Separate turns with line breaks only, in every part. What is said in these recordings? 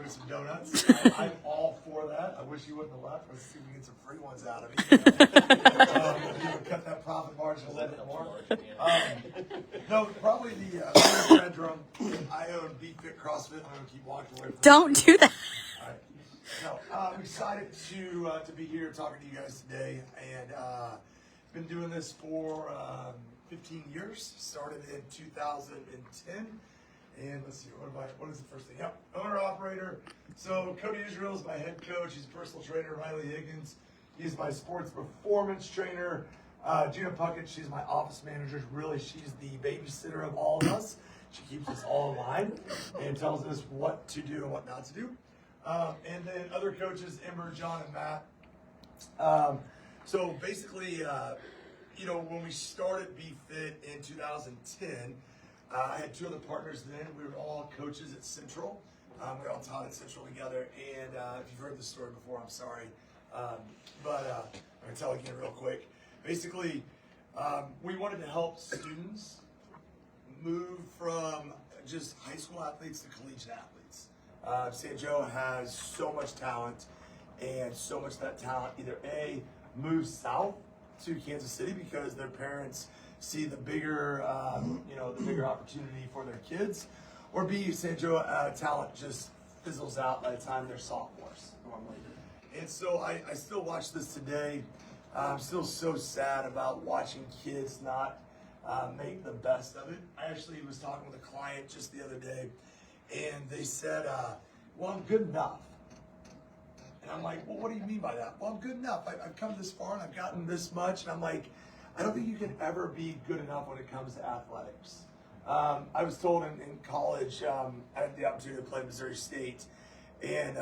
with some donuts. I'm all for that. I wish you wouldn't have left. Let's see if we get some free ones out of it. Cut that profit margin a little bit more. No, probably the Fit Brad Durham. I own Be Fit CrossFit. I'm going to keep walking away from
Don't do that.
All right. No, I'm excited to be here talking to you guys today, and been doing this for 15 years. Started in 2010, and let's see, what is the first thing? Yep, owner operator. So Cody Israel is my head coach. He's a personal trainer. Riley Higgins, he's my sports performance trainer. Gina Puckett, she's my office manager. Really, she's the babysitter of all of us. She keeps us all in line and tells us what to do and what not to do. And then other coaches, Ember, John, and Matt. So basically, when we started Be Fit in 2010, I had two other partners then. We were all coaches at Central. We all taught at Central together. And if you've heard this story before, I'm sorry. But I'm going to tell it again real quick. Basically, we wanted to help students move from just high school athletes to collegiate athletes. San Joe has so much talent, and so much of that talent either A, moves south to Kansas City because their parents see the bigger, the bigger opportunity for their kids, or B, San Joe talent just fizzles out by the time they're sophomores normally. And so I still watch this today. I'm still so sad about watching kids not make the best of it. I actually was talking with a client just the other day, and they said, well, I'm good enough. And I'm like, well, what do you mean by that? Well, I'm good enough. I've come this far and I've gotten this much. And I'm like, I don't think you can ever be good enough when it comes to athletics. I was told in college, I had the opportunity to play Missouri State. And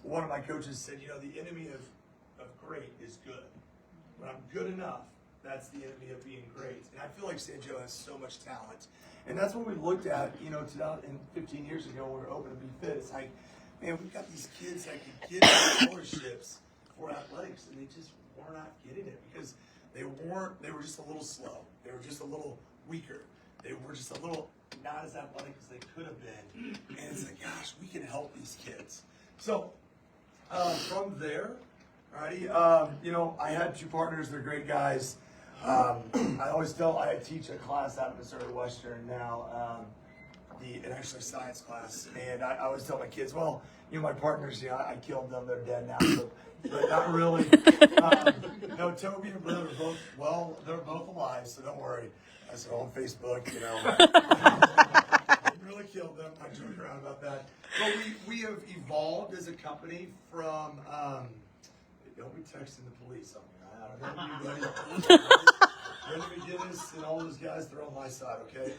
one of my coaches said, the enemy of great is good. When I'm good enough, that's the enemy of being great. And I feel like San Joe has so much talent. And that's what we looked at, 15 years ago when we were open to Be Fit. It's like, man, we've got these kids that could get scholarships for athletics, and they just were not getting it because they were just a little slow. They were just a little weaker. They were just a little not as athletic as they could have been. And it's like, gosh, we can help these kids. So from there, alrighty, I had two partners. They're great guys. I always I teach a class out of Missouri Western now, an exercise science class, and I always tell my kids, well, my partners, I killed them, they're dead now, but not really. No, Toby and Brenda are both, they're both alive, so don't worry. I said on Facebook, I really killed them. I joke around about that. But we have evolved as a company from, don't be texting the police on me. I don't know. Brenda McGinnis and all those guys, they're on my side, okay?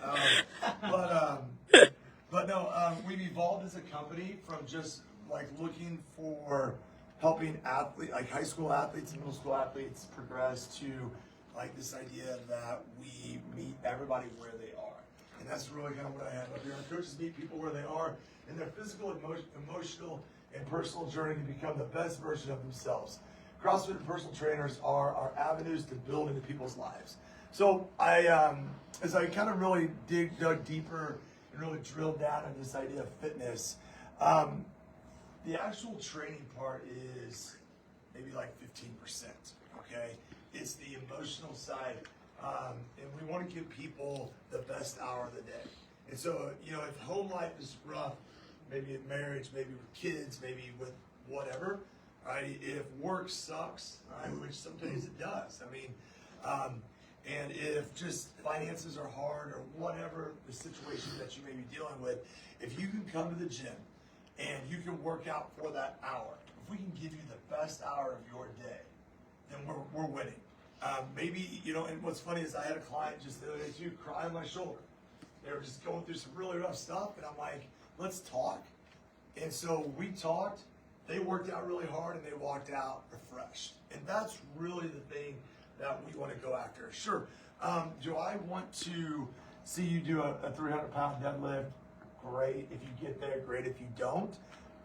But no, we've evolved as a company from just like looking for helping high school athletes and middle school athletes progress to like this idea that we meet everybody where they are. And that's really kind of what I have up here. Our coaches meet people where they are in their physical, emotional, and personal journey to become the best version of themselves. CrossFit and personal trainers are our avenues to build into people's lives. So as I kind of really dug deeper and really drilled down into this idea of fitness, the actual training part is maybe like 15%, okay? It's the emotional side, and we want to give people the best hour of the day. And so, if home life is rough, maybe in marriage, maybe with kids, maybe with whatever, right? If work sucks, right, which sometimes it does. And if just finances are hard or whatever the situation that you may be dealing with, if you can come to the gym and you can work out for that hour, if we can give you the best hour of your day, then we're winning. Maybe, and what's funny is I had a client just the other day too cry on my shoulder. They were just going through some really rough stuff, and I'm like, let's talk. And so we talked. They worked out really hard and they walked out refreshed. And that's really the thing that we want to go after. Sure. Do I want to see you do a 300-pound deadlift? Great. If you get there, great. If you don't,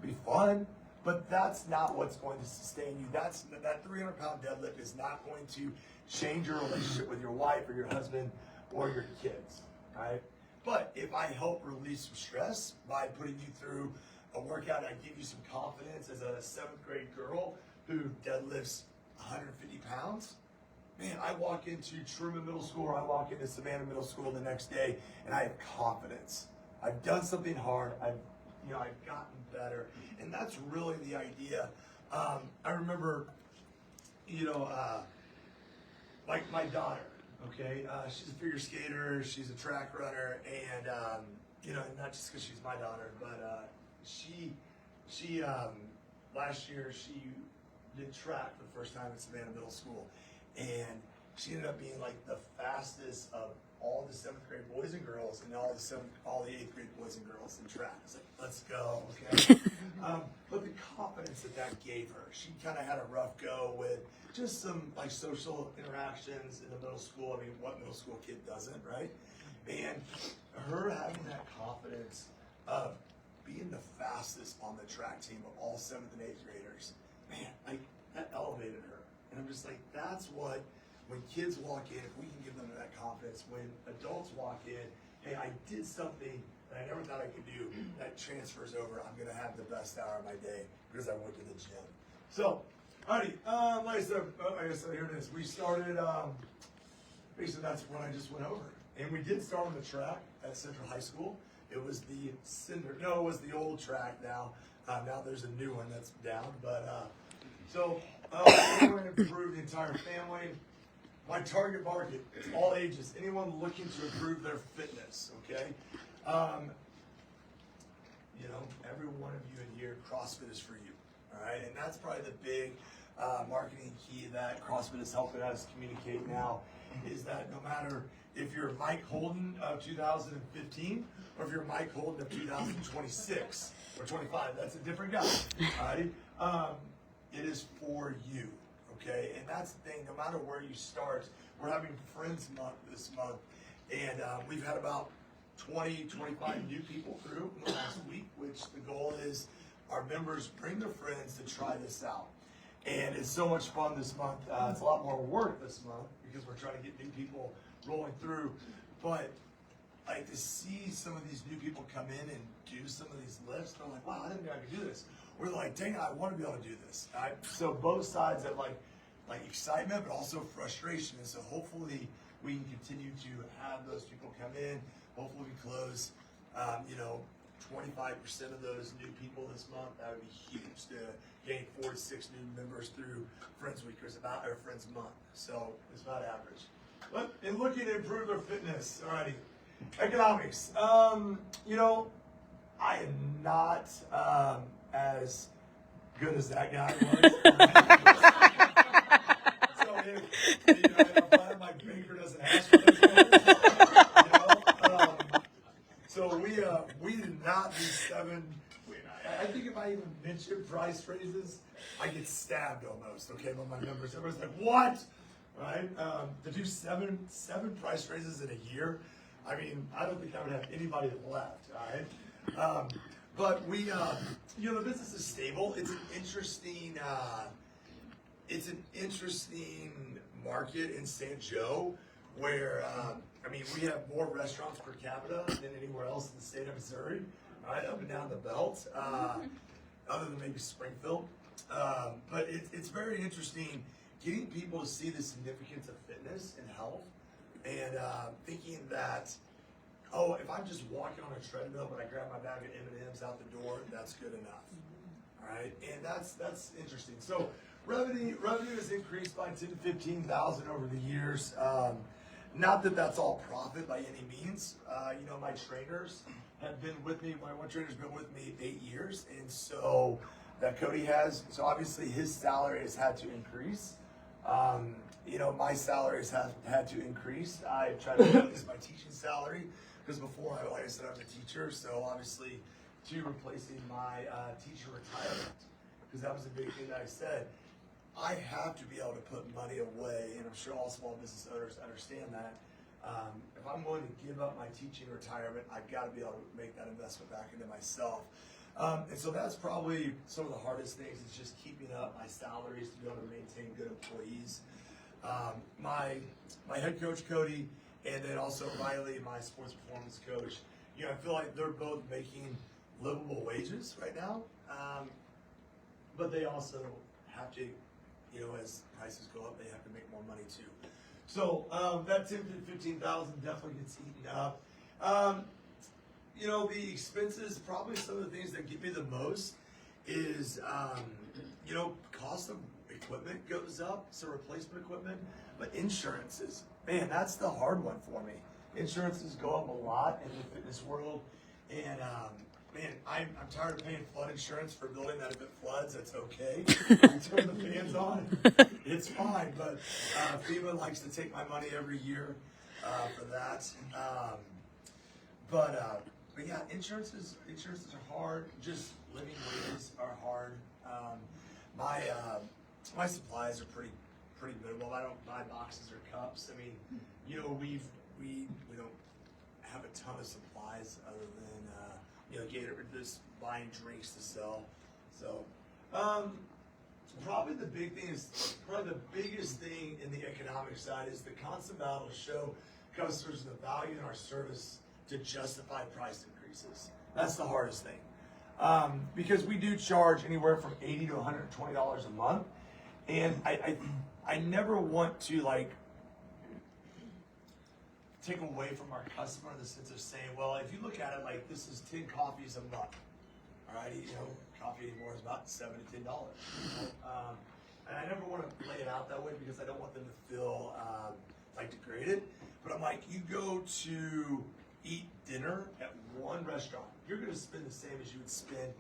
be fun. But that's not what's going to sustain you. That 300-pound deadlift is not going to change your relationship with your wife or your husband or your kids, right? But if I help release some stress by putting you through a workout that give you some confidence as a 7th grade girl who deadlifts 150 pounds. Man, I walk into Truman Middle School or I walk into Savannah Middle School the next day and I have confidence. I've done something hard. I've gotten better. And that's really the idea. I remember, like my daughter, okay? She's a figure skater, she's a track runner, and, not just because she's my daughter, but she last year, she did track for the first time at Savannah Middle School. And she ended up being like the fastest of all the 7th grade boys and girls and all the 8th grade boys and girls in track. It's like, let's go, okay? But the confidence that gave her, she kind of had a rough go with just some like social interactions in the middle school. I mean, what middle school kid doesn't, right? And her having that confidence of being the fastest on the track team of all 7th and 8th graders, man, like that elevated her. And I'm just like, that's what, when kids walk in, if we can give them that confidence, when adults walk in, hey, I did something that I never thought I could do, that transfers over, I'm going to have the best hour of my day because I went to the gym. So, alrighty, like I said, here it is. We started, basically that's when I just went over. And we did start on the track at Central High School. It was the it was the old track now. Now there's a new one that's down, but, we're going to improve the entire family. My target market is all ages. Anyone looking to improve their fitness, okay? Every one of you in here, CrossFit is for you, all right? And that's probably the big marketing key that CrossFit is helping us communicate now, is that no matter if you're Mike Holden of 2015 or if you're Mike Holden of 2026 or 25, that's a different guy, all right? It is for you, okay? And that's the thing, no matter where you start, we're having Friends Month this month, and we've had about 25 new people through in the last week, which the goal is our members bring their friends to try this out. And it's so much fun this month. It's a lot more work this month because we're trying to get new people rolling through. But like to see some of these new people come in and do some of these lifts, they're like, wow, I didn't know I could do this. We're like, dang it, I want to be able to do this. So both sides have like excitement, but also frustration. And so hopefully we can continue to have those people come in. Hopefully we close, 25% of those new people this month. That would be huge to gain 4 to 6 new members through Friends Week or Friends Month. So it's about average. But in looking to improve their fitness, alrighty. Economics. I am not as good as that guy was. So I'm glad my banker doesn't ask for those numbers. So we did not do 7. I think if I even mention price raises, I get stabbed almost. Okay, by my members, everyone's like, "What?" Right? To do seven price raises in a year. I mean, I don't think I would have anybody left. All right. But we, the business is stable. It's an interesting market in San Joe where, we have more restaurants per capita than anywhere else in the state of Missouri, right, up and down the belt, other than maybe Springfield. But it's very interesting getting people to see the significance of fitness and health and thinking that, if I'm just walking on a treadmill but I grab my bag of M&Ms out the door, that's good enough. All right, and that's interesting. So revenue has increased by 10 to 15,000 over the years. Not that that's all profit by any means. My trainers have been with me. My one trainer's been with me 8 years, and so that Cody has. So obviously his salary has had to increase. My salaries have had to increase. I tried to increase my teaching salary because before, like I said, I was a teacher. So obviously, replacing my teacher retirement, because that was a big thing that I said. I have to be able to put money away, and I'm sure all small business owners understand that. If I'm willing to give up my teaching retirement, I've got to be able to make that investment back into myself. And so that's probably some of the hardest things, is just keeping up my salaries to be able to maintain good employees. My head coach, Cody, and then also Riley, my sports performance coach, I feel like they're both making livable wages right now, but they also have to, as prices go up, they have to make more money too. So that 10 to 15,000 definitely gets eaten up. The expenses, probably some of the things that get me the most is, cost of equipment goes up, so replacement equipment, but insurances, man, that's the hard one for me. Insurances go up a lot in the fitness world, and man, I'm tired of paying flood insurance for a building that if it floods, it's okay. You turn the fans on, it's fine, but FEMA likes to take my money every year for that. But yeah, insurances are hard. Just living wages are hard. My supplies are pretty minimal. I don't buy boxes or cups. I mean, we don't have a ton of supplies other than Gator just buying drinks to sell. So probably the biggest thing in the economic side is the constant battle to show customers the value in our service to justify price increases. That's the hardest thing. Because we do charge anywhere from $80 to $120 a month. And I never want to take away from our customer in the sense of saying, well, if you look at it like this is 10 coffees a month. All right, coffee anymore is about $7 to $10. And I never want to lay it out that way because I don't want them to feel degraded. But I'm like, you go to eat dinner at one restaurant, you're going to spend the same as you would spend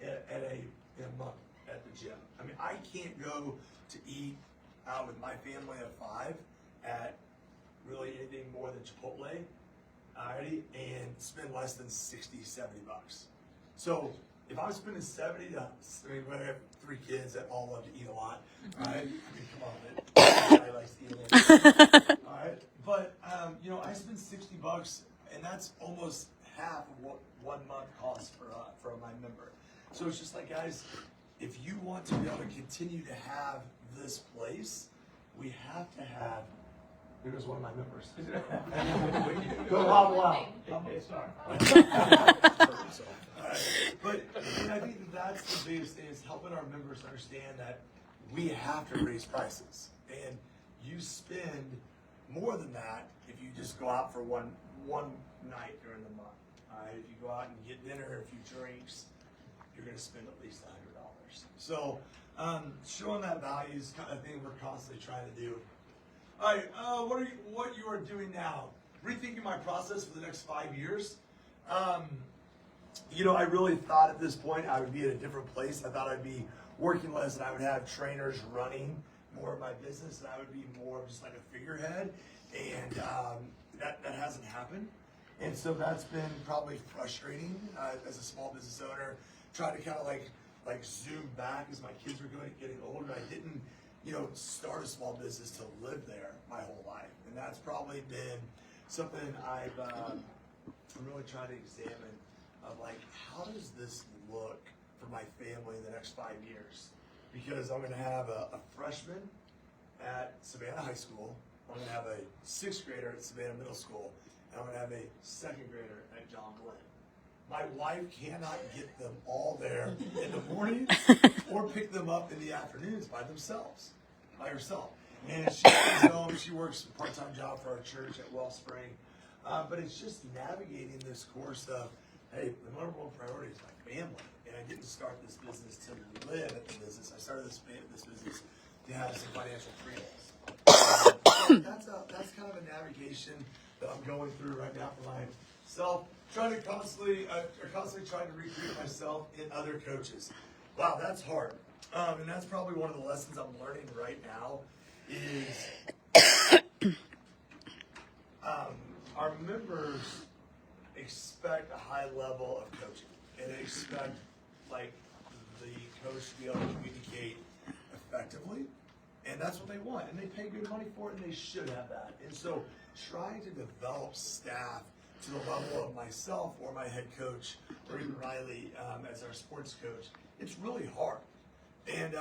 in a month at the gym. I mean, I can't go to eat out with my family of 5 at really anything more than Chipotle, alrighty, and spend less than 60, 70 bucks. So if I'm spending 70 to, when I have 3 kids that all love to eat a lot, right? I mean, come on, everybody likes to eat a little. All right, but I spend 60 bucks, and that's almost half of what 1 month costs for my member. So it's just like, guys, if you want to be able to continue to have this place, we have to have. Here goes one of my members. Go wow. Okay, sorry. But I think that's the biggest thing is helping our members understand that we have to raise prices, and you spend more than that if you just go out for one night during the month. All right, if you go out and get dinner, a few drinks, you're going to spend at least $100. So showing that value is kind of thing we're constantly trying to do. All right, what you are doing now? Rethinking my process for the next 5 years. I really thought at this point I would be at a different place. I thought I'd be working less, and I would have trainers running more of my business, and I would be more of just like a figurehead. And that hasn't happened. And so that's been probably frustrating as a small business owner. Trying to kind of like zoom back as my kids were getting older. I didn't start a small business to live there my whole life, and that's probably been something I'm really trying to examine of how does this look for my family in the next 5 years? Because I'm going to have a freshman at Savannah High School, I'm going to have a 6th grader at Savannah Middle School, and I'm going to have a 2nd grader at John Glenn. My wife cannot get them all there in the morning or pick them up in the afternoons by herself. And she comes home, she works a part-time job for our church at Wellspring. But it's just navigating this course of, hey, the number one priority is my family. And I didn't start this business to live at the business. I started this business to have some financial freedom. That's kind of a navigation that I'm going through right now for myself. Constantly trying to recreate myself in other coaches. Wow, that's hard. And that's probably one of the lessons I'm learning right now is our members expect a high level of coaching, and they expect the coach to be able to communicate effectively, and that's what they want, and they pay good money for it, and they should have that. And so trying to develop staff to the level of myself or my head coach or even Riley as our sports coach, it's really hard. And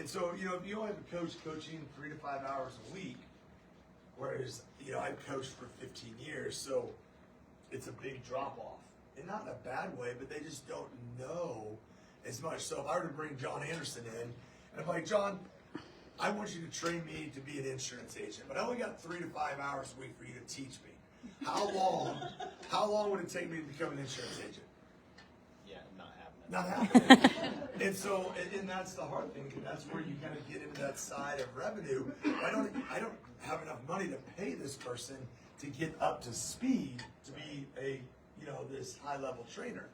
so if you only have a coach coaching 3 to 5 hours a week, whereas I've coached for 15 years, so it's a big drop off. and not in a bad way, but they just don't know as much. So if I were to bring John Anderson in, and I'm like, John, I want you to train me to be an insurance agent, but I only got 3 to 5 hours a week for you to teach me. How long would it take me to become an insurance agent?
Yeah, not happening.
Not happening. And so, and that's the hard thing, and that's where you kind of get into that side of revenue. I don't have enough money to pay this person to get up to speed to be a, this high level trainer.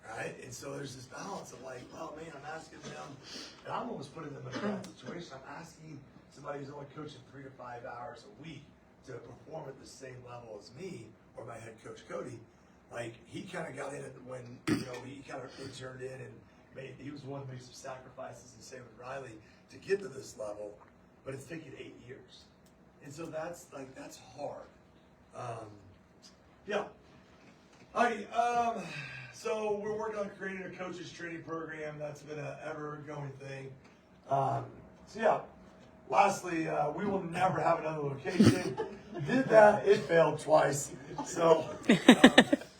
Right? And so there's this balance of like, well, man, I'm asking them, and I'm almost putting them in a bad situation. I'm asking somebody who's only coaching 3 to 5 hours a week to perform at the same level as me or my head coach, Cody. Like, he kind of got in when, he kind of interned in and he was the one to make some sacrifices, and same with Riley, to get to this level, but it's taken 8 years. And so that's hard. Yeah. Alrighty, so we're working on creating a coaches training program. That's been an ever-going thing. So yeah, lastly, we will never have another location. Did that, it failed twice. So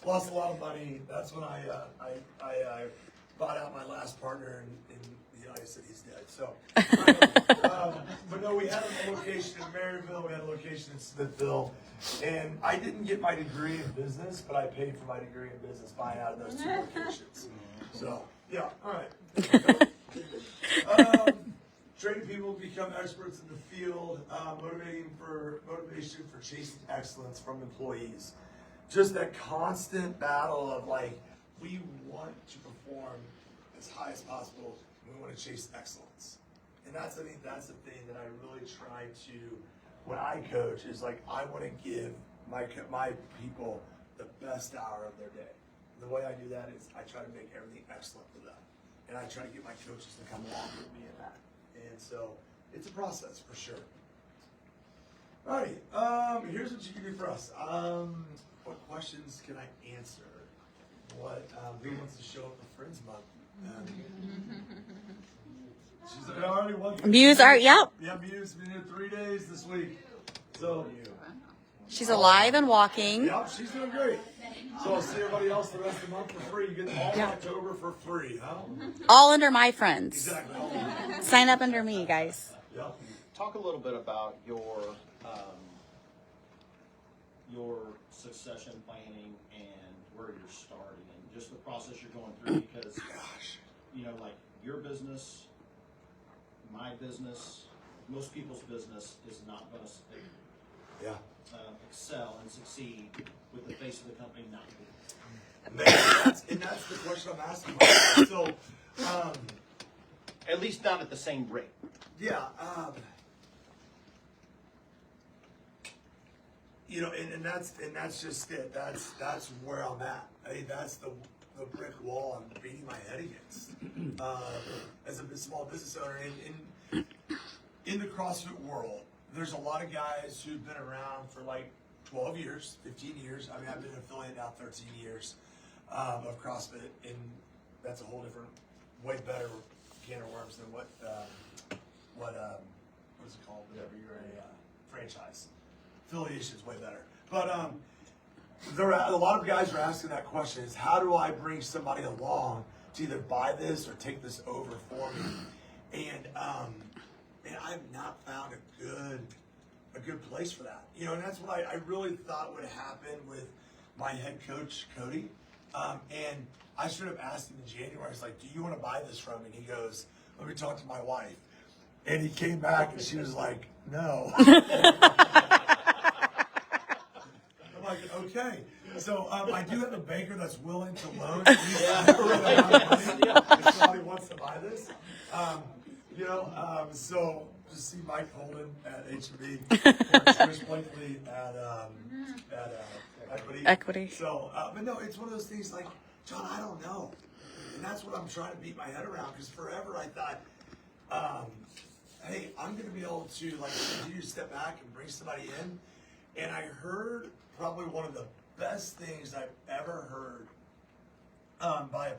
lost a lot of money. That's when I bought out my last partner, and I said he's dead. So, but no, we had a location in Maryville, we had a location in Smithville, and I didn't get my degree in business, but I paid for my degree in business buying out of those 2 locations. So, yeah, all right. Training people to become experts in the field, motivation for chasing excellence from employees. Just that constant battle of like, we want to perform as high as possible. We want to chase excellence. And I think that's the thing that I really try to, when I coach, is like, I want to give my people the best hour of their day. And the way I do that is I try to make everything excellent for them. And I try to get my coaches to come along with me in that. And so it's a process for sure. All right, here's what you can do for us. What questions can I answer? Who wants to show up for Friends Month? She's already one.
Muse art, yep.
Yeah, Muse been here 3 days this week. So
She's alive and walking.
yeah, she's doing great. So I'll see everybody else the rest of the month for free. You get all of October for free, huh?
All under my friends.
Exactly.
Sign up under me, guys.
Yeah.
Talk a little bit about your succession planning and where you're starting and just the process you're going through, because like your business, my business, most people's business is not going to excel and succeed with the face of the company not good.
And that's the question I'm asking myself. So,
at least not at the same rate.
yeah, and that's just it. That's where I'm at. I mean, that's the brick wall I'm beating my head against as a small business owner. In the CrossFit world, there's a lot of guys who've been around for like 12 years, 15 years. I mean, I've been an affiliate now 13 years of CrossFit, and that's a whole different, way better can of worms than what is it called? Whatever you're a franchise. Affiliation is way better. But a lot of guys are asking that question: is how do I bring somebody along to either buy this or take this over for me? And I've not found a good place for that. And that's what I really thought would happen with my head coach, Cody. And I should have asked him in January. I was like, do you want to buy this from me? And he goes, let me talk to my wife. And he came back and she was like, no. I'm like, okay. So I do have a banker that's willing to loan if somebody wants to buy this. So just see Mike Holden at HB or Trish Blakely at Equity. So, but no, it's one of those things like, John, I don't know. And that's what I'm trying to beat my head around, because forever I thought, hey, I'm going to be able to like continue to step back and bring somebody in. And I heard probably one of the best things I've ever heard by a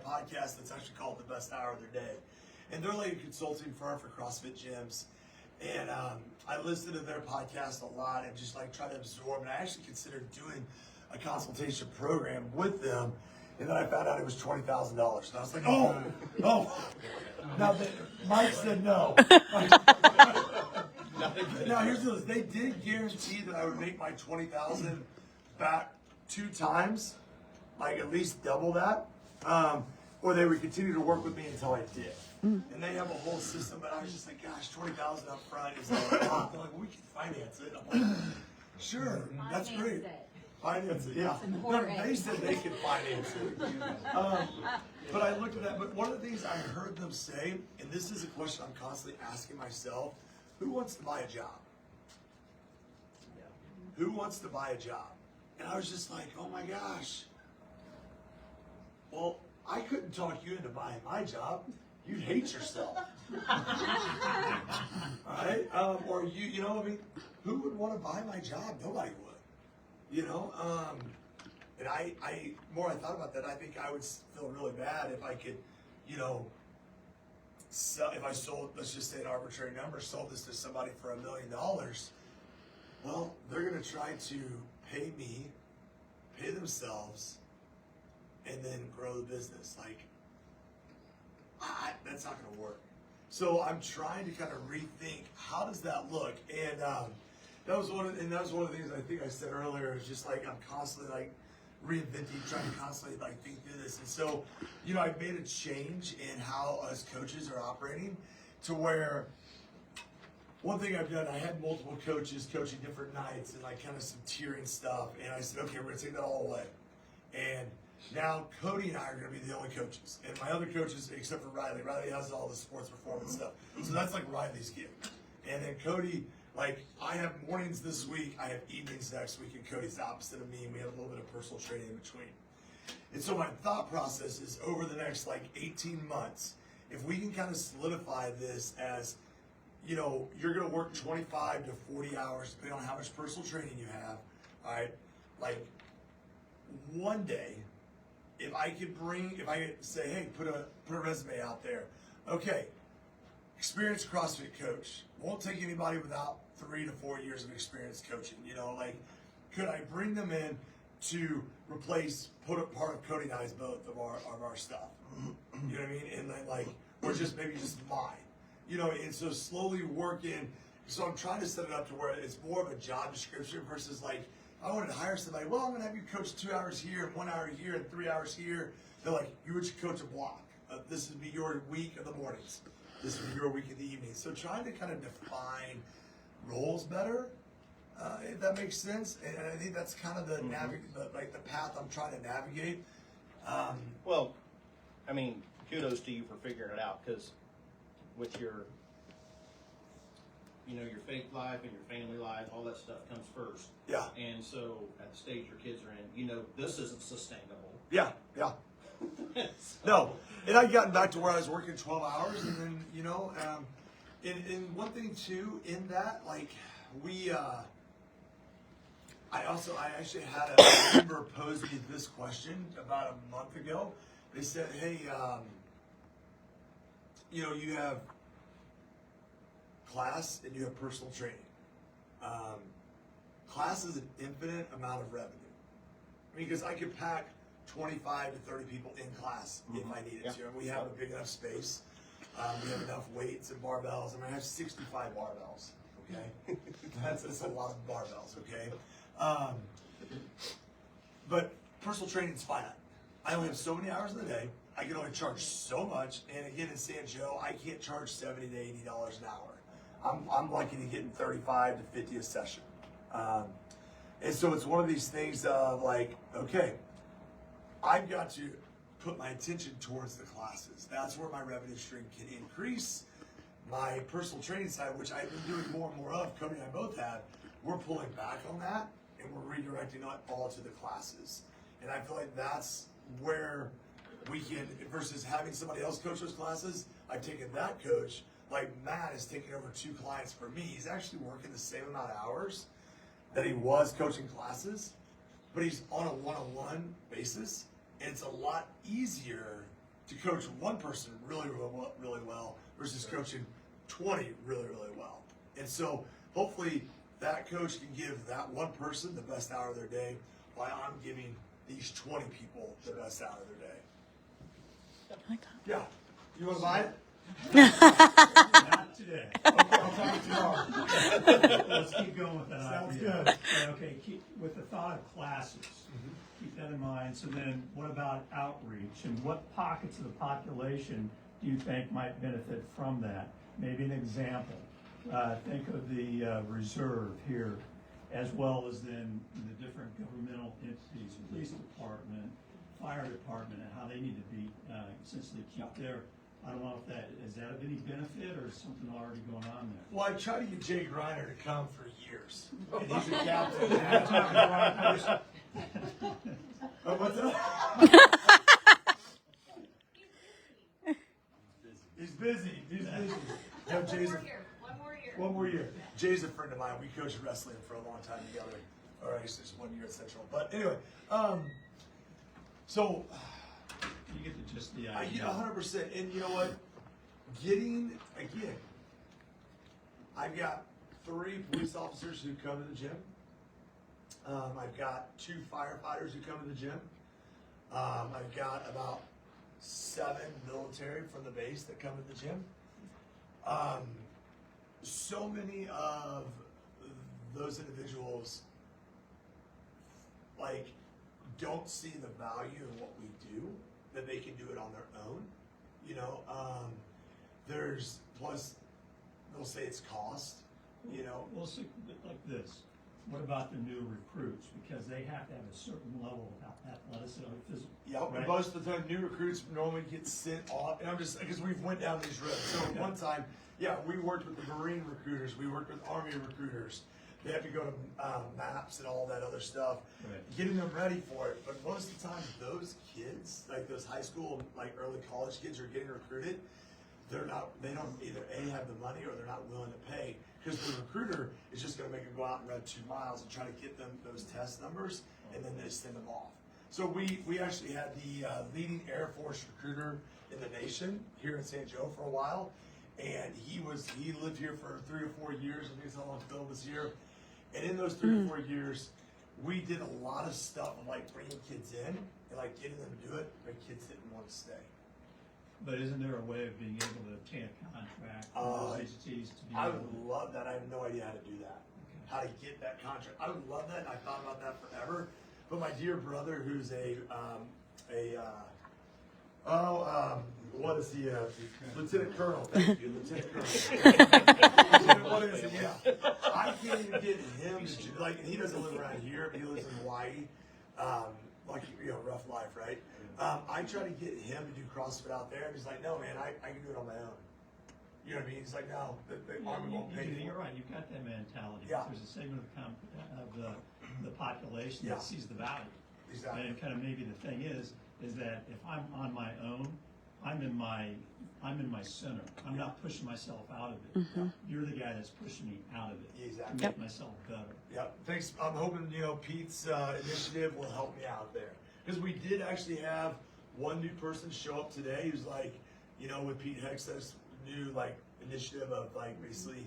podcast that's actually called The Best Hour of Their Day. And they're like a consulting firm for CrossFit gyms. And I listened to their podcast a lot and just like try to absorb. And I actually considered doing a consultation program with them, and then I found out it was $20,000. And I was like, oh. Now, Mike said no. Now, here's the deal. They did guarantee that I would make my $20,000 back 2 times, like at least double that, or they would continue to work with me until I did. And they have a whole system, but I was just like, gosh, $20,000 up front is like, they're like, well, we can finance it. I'm like, sure, that's great. Finance it, yeah. No, they said they could finance it. But I looked at that, but one of the things I heard them say, and this is a question I'm constantly asking myself, who wants to buy a job? Who wants to buy a job? And I was just like, oh my gosh. Well, I couldn't talk you into buying my job. You'd hate yourself. Right? Or you know, I mean, who would want to buy my job? Nobody would. You know? And I more I thought about that, I think I would feel really bad if I could, you know, sell, if I sold, let's just say an arbitrary number, sold this to somebody for $1 million. Well, they're going to try to pay me, pay themselves, and then grow the business. Like, that's not going to work. So I'm trying to kind of rethink how does that look, and that was one of the things I think I said earlier. Is just like I'm constantly like reinventing, trying to constantly like think through this. And so, you know, I've made a change in how us coaches are operating to where. One thing I've done, I had multiple coaches coaching different nights and like kind of some tiering stuff. And I said, okay, we're going to take that all away. And now Cody and I are going to be the only coaches. And my other coaches, except for Riley has all the sports performance stuff. So that's like Riley's gig. And then Cody, like I have mornings this week, I have evenings next week, and Cody's the opposite of me. And we have a little bit of personal training in between. And so my thought process is over the next like 18 months, if we can kind of solidify this as, you know, you're going to work 25 to 40 hours, depending on how much personal training you have, all right? Like, one day, if I could say, hey, put a resume out there. Okay, experienced CrossFit coach. Won't take anybody without 3 to 4 years of experience coaching. You know, like, could I bring them in to replace, put a part of Cody and I's both of our stuff? You know what I mean? And then, like, or just maybe just mine. You know, and so slowly working. So I'm trying to set it up to where it's more of a job description versus like, I wanted to hire somebody. Well, I'm going to have you coach 2 hours here and 1 hour here and 3 hours here. They're like, you would coach a block. This would be your week of the mornings. This would be your week of the evenings. So trying to kind of define roles better, if that makes sense. And I think that's kind of the path I'm trying to navigate.
Well, I mean, kudos to you for figuring it out, because with your, you know, your faith life and your family life, all that stuff comes first.
Yeah.
And so at the stage your kids are in, you know, this isn't sustainable.
Yeah. No. And I'd gotten back to where I was working 12 hours, and then, you know, and one thing too, in that, like, I actually had a member pose me this question about a month ago. They said, hey, you know, you have class and you have personal training. Class is an infinite amount of revenue. I mean, because I could pack 25 to 30 people in class if I needed to. And we have a big enough space. We have enough weights and barbells. I mean, I have 65 barbells, okay? That's a lot of barbells, okay? But personal training is finite. I only have so many hours in the day. I can only charge so much, and again in San Joe, I can't charge $70 to $80 an hour. I'm lucky to get in 35 to 50 a session, and so it's one of these things of like, okay, I've got to put my attention towards the classes. That's where my revenue stream can increase. My personal training side, which I've been doing more and more of, Cody and I both have, we're pulling back on that, and we're redirecting it all to the classes. And I feel like that's where we can, versus having somebody else coach those classes, I've taken that coach, like Matt is taking over 2 clients for me. He's actually working the same amount of hours that he was coaching classes, but he's on a one-on-one basis, and it's a lot easier to coach one person really well versus coaching 20 really well. And so hopefully that coach can give that one person the best hour of their day. why I'm giving these 20 people the best out of their day.
Oh my God.
Yeah. You want to buy it?
Not today.
Okay, I'll talk to you tomorrow.
Let's keep going with that
Sounds
idea.
good.
Yeah, okay, with the thought of classes, keep that in mind. So then, what about outreach, and what pockets of the population do you think might benefit from that? Maybe an example. Think of the reserve here, as well as then the different governmental entities, police department, fire department, and how they need to be essentially keep their. I don't know if that is that of any benefit or is something already going on there.
Well, I tried to get Jake Reiner to come for years. And he's a captain. Oh, what's that? He's busy. He's busy. No, Jay's one more year. Jay's a friend of mine. We coached wrestling for a long time together. Or I guess just 1 year at Central. But anyway, so
You get the just the
I
idea.
100%. And you know what? Again, I've got 3 police officers who come to the gym. I've got 2 firefighters who come to the gym. I've got about 7 military from the base that come to the gym. So many of those individuals, like, don't see the value in what we do, that they can do it on their own. You know, there's, plus, they'll say it's cost, you know.
We'll see, like this. What about the new recruits? Because they have to have a certain level of athleticism, physical.
Yeah,
right?
but most of the time, new recruits normally get sent off, and I'm just, because we've went down these roads. So at one time, yeah, we worked with the Marine recruiters, we worked with Army recruiters. They have to go to maps and all that other stuff,
Right.
getting them ready for it. But most of the time, those kids, like those high school, like early college kids, are getting recruited. They don't either A, have the money, or they're not willing to pay, because the recruiter is just going to make them go out and run 2 miles and try to get them those test numbers, and then they send them off. So we actually had the leading Air Force recruiter in the nation here in San Joe for a while, and he lived here for 3 or 4 years. I think it's how long Phil was here. And in those 3 or 4 years, we did a lot of stuff of like bringing kids in and like getting them to do it, but kids didn't want to stay.
But isn't there a way of being able to obtain a contract from those agencies to be
I
able
would
to?
love that. I have no idea how to do that. How to get that contract. I would love that. I thought about that forever. But my dear brother, who's what is he? Lieutenant Colonel. Thank you, Lieutenant Colonel. What is it? Yeah. I can't even get him to do, like, he doesn't live around here, but he lives in Hawaii. Like, you know, rough life, right? I try to get him to do CrossFit out there, and he's like, no, man, I can do it on my own. You know what I mean? He's like, no, the Army won't pay for it.
You're right. You've got that mentality.
Yeah.
There's a segment of the population
Yeah.
that sees the value.
Exactly.
And kind of maybe the thing is that if I'm on my own, I'm in my center. I'm not pushing myself out of it. You're the guy that's pushing me out of it.
Exactly.
To make myself better.
Yeah, thanks. I'm hoping, you know, Pete's initiative will help me out there. Because we did actually have one new person show up today who's like, you know, with Pete Hex's new, like, initiative of, like, basically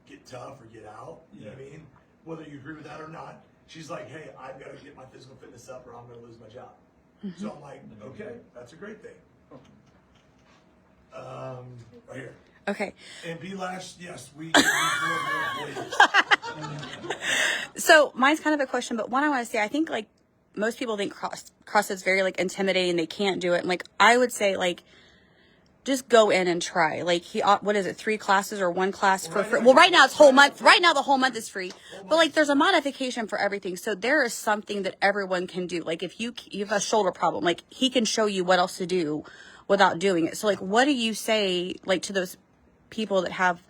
get tough or get out. You know what I mean? Whether you agree with that or not, she's like, hey, I've got to get my physical fitness up or I'm going to lose my job. So I'm like, okay, that's a great thing. Right here.
Okay.
And B-Lash, yes, we can be more employees.
So mine's kind of a question, but one I want to say, I think like most people think CrossFit's very like intimidating. They can't do it. And like, I would say like, just go in and try. Like what is it? 3 classes or 1 class for free? Well, right now it's whole month. Right now the whole month is free. But like there's a modification for everything. So there is something that everyone can do. Like if you have a shoulder problem, like he can show you what else to do without doing it. So like what do you say like to those people that have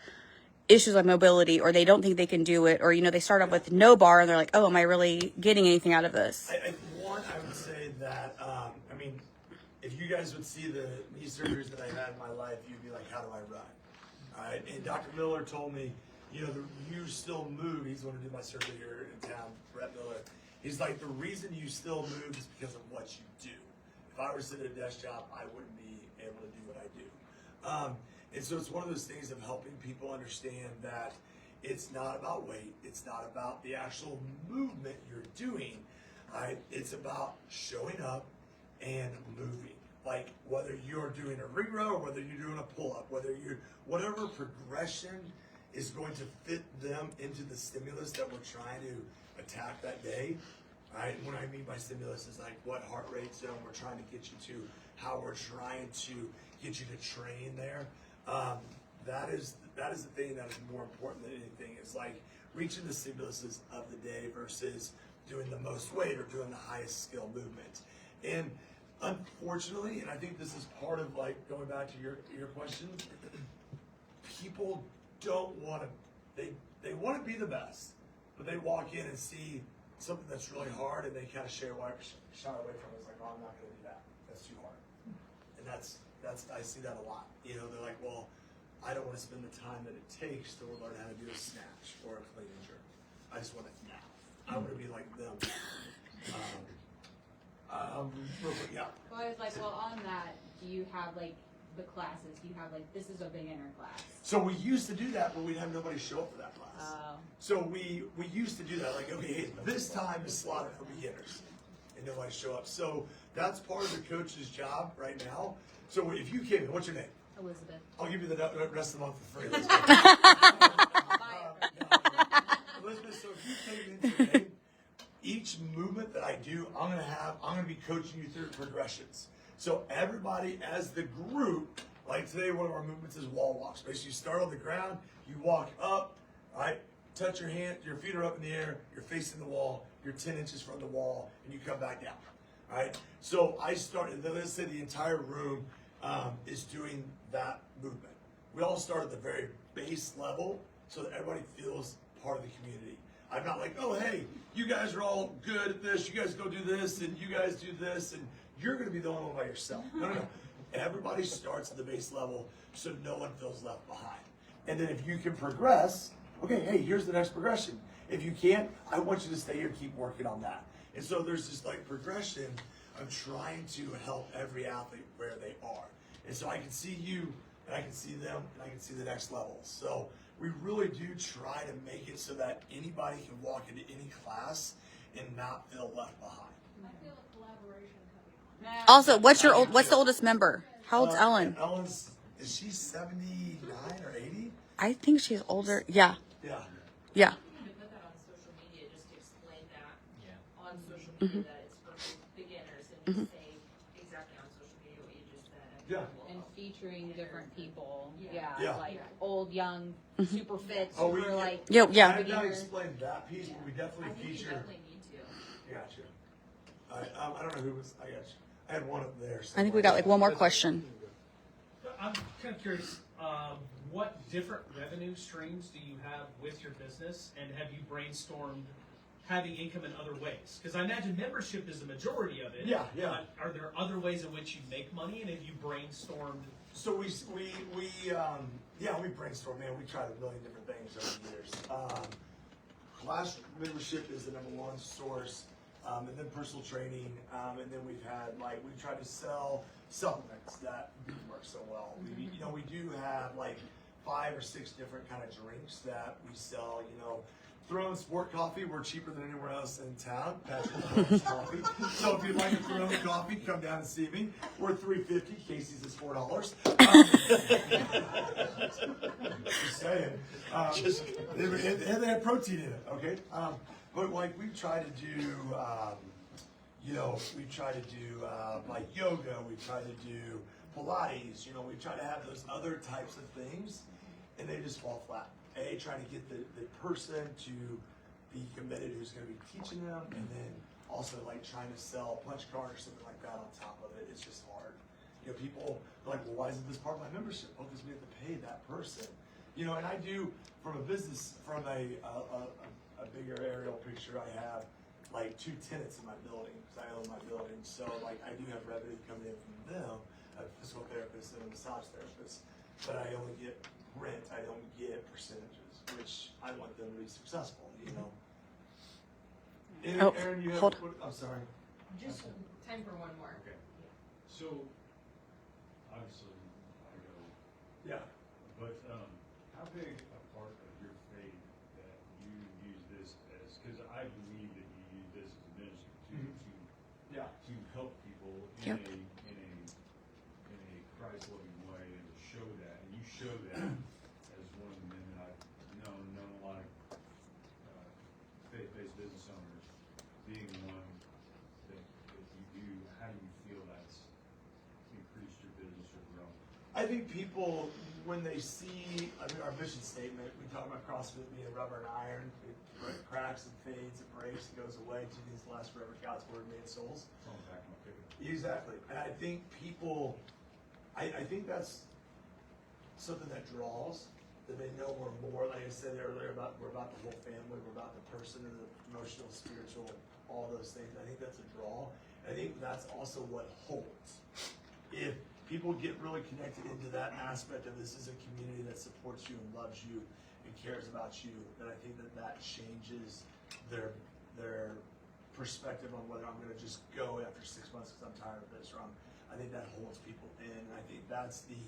issues with mobility or they don't think they can do it or, you know, they start off with no bar and they're like, oh, am I really getting anything out of this?
I would say that, I mean, if you guys would see the knee surgeries that I've had in my life, you'd be like, how do I run? All right. And Dr. Miller told me, you know, you still move. He's the one who did my surgery here in town, Brett Miller. He's like, the reason you still move is because of what you do. If I were to sit at a desk job, I wouldn't be able to do what I do. And so it's one of those things of helping people understand that it's not about weight. It's not about the actual movement you're doing. Right? It's about showing up and moving. Like whether you're doing a ring row or whether you're doing a pull-up, whatever progression is going to fit them into the stimulus that we're trying to attack that day. Right? And what I mean by stimulus is like what heart rate zone we're trying to get you to, how we're trying to get you to train there. That is the thing that is more important than anything. Is like reaching the stimuluses of the day versus doing the most weight or doing the highest skill movement. And unfortunately, and I think this is part of like going back to your question, people don't want to, they want to be the best, but they walk in and see something that's really hard and they kind of shy away from it. It's like, oh, I'm not going to do that. That's too hard. And that's I see that a lot. You know, they're like, well, I don't want to spend the time that it takes to learn how to do a snatch or a clean and jerk. I just want it now. I want to be like them. Real quick, yeah.
Well, I was like, well, on that, do you have like the classes? Do you have like, this is a beginner class?
So we used to do that, but we'd have nobody show up for that class.
Oh.
So we used to do that, like, okay, hey, this time is slotted for beginners, and nobody show up. So that's part of the coach's job right now. So if you came in, what's your name?
Elizabeth.
I'll give you the rest of the month for free. Elizabeth, so if you came in today, each movement that I do, I'm gonna be coaching you through progressions. So everybody as the group, like today, one of our movements is wall walks. Basically, you start on the ground, you walk up, right? Touch your feet are up in the air, you're facing the wall, you're 10 inches from the wall, and you come back down, right? So I started, let's say the entire room is doing that movement. We all start at the very base level so that everybody feels part of the community. I'm not like, oh, hey, you guys are all good at this, you guys go do this, and you guys do this, and you're going to be the only one by yourself. No. Everybody starts at the base level so no one feels left behind. And then if you can progress, okay, hey, here's the next progression. If you can't, I want you to stay here and keep working on that. And so there's this like progression of trying to help every athlete where they are. And so I can see you, and I can see them, and I can see the next level. So we really do try to make it so that anybody can walk into any class and not feel left behind.
I feel a collaboration coming on.
Also, what's the oldest member? How old's Ellen?
Ellen's, is she 79 or 80?
I think she's older. Yeah.
Yeah.
Yeah.
You need to put that on social media just to explain that on social media that it's for beginners and just say exactly on social media what you just said.
Yeah.
And featuring different people.
Yeah.
Yeah.
Like old, young, super fit,
Oh, we-
super like.
Yeah.
I
Yeah.
have not
beginner.
explained that piece, but we
I
definitely
think you
feature.
definitely need to.
Gotcha. I don't know who was. I got you. I had one up there.
I think we got like one more question.
I'm kind of curious, what different revenue streams do you have with your business, and have you brainstormed having income in other ways? Because I imagine membership is the majority of it.
Yeah.
But are there other ways in which you make money, and have you brainstormed?
So we brainstorm, man. We tried a million different things over the years. Class membership is the number one source, and then personal training, and then we've tried to sell supplements that didn't work so well. We do have like 5 or 6 different kind of drinks that we sell. Throne Sport Coffee, we're cheaper than anywhere else in town. Patrick Coffee. So if you'd like a Throne Coffee, come down and see me. We're $3.50. Casey's is $4. Just saying. And they have protein in it. Okay. But like we try to do, we try to do like yoga. We try to do Pilates. We try to have those other types of things, and they just fall flat. Trying to get the person to be committed who's going to be teaching them, and then also like trying to sell a punch card or something like that on top of it. It's just hard. People are like, well, why isn't this part of my membership? Well, because we have to pay that person. And I do from a business, from a bigger aerial picture, I have like 2 tenants in my building because I own my building. So like I do have revenue coming in from them, a physical therapist and a massage therapist, but I only get rent. I don't get percentages, which I want them to be successful.
Oh,
Aaron, you have.
hold.
I'm sorry.
Just time for one more.
Okay. So, obviously, I go,
Yeah.
but how big a part of your faith that you use this as, because I believe that you use this as a ministry too,
think people, when they see, I mean, our mission statement, we talk about CrossFit being rubber and iron. It cracks and fades and breaks and goes away to these last forever God's word made souls.
It's on the back of my ticket.
Exactly. And I think people, I think that's something that draws, that they know we're more, like I said earlier, we're about the whole family, we're about the person and the emotional, spiritual, all those things. I think that's a draw. I think that's also what holds. If people get really connected into that aspect of this is a community that supports you and loves you and cares about you, then I think that changes their perspective on whether I'm going to just go after 6 months because I'm tired of this, or I think that holds people in. And I think that's the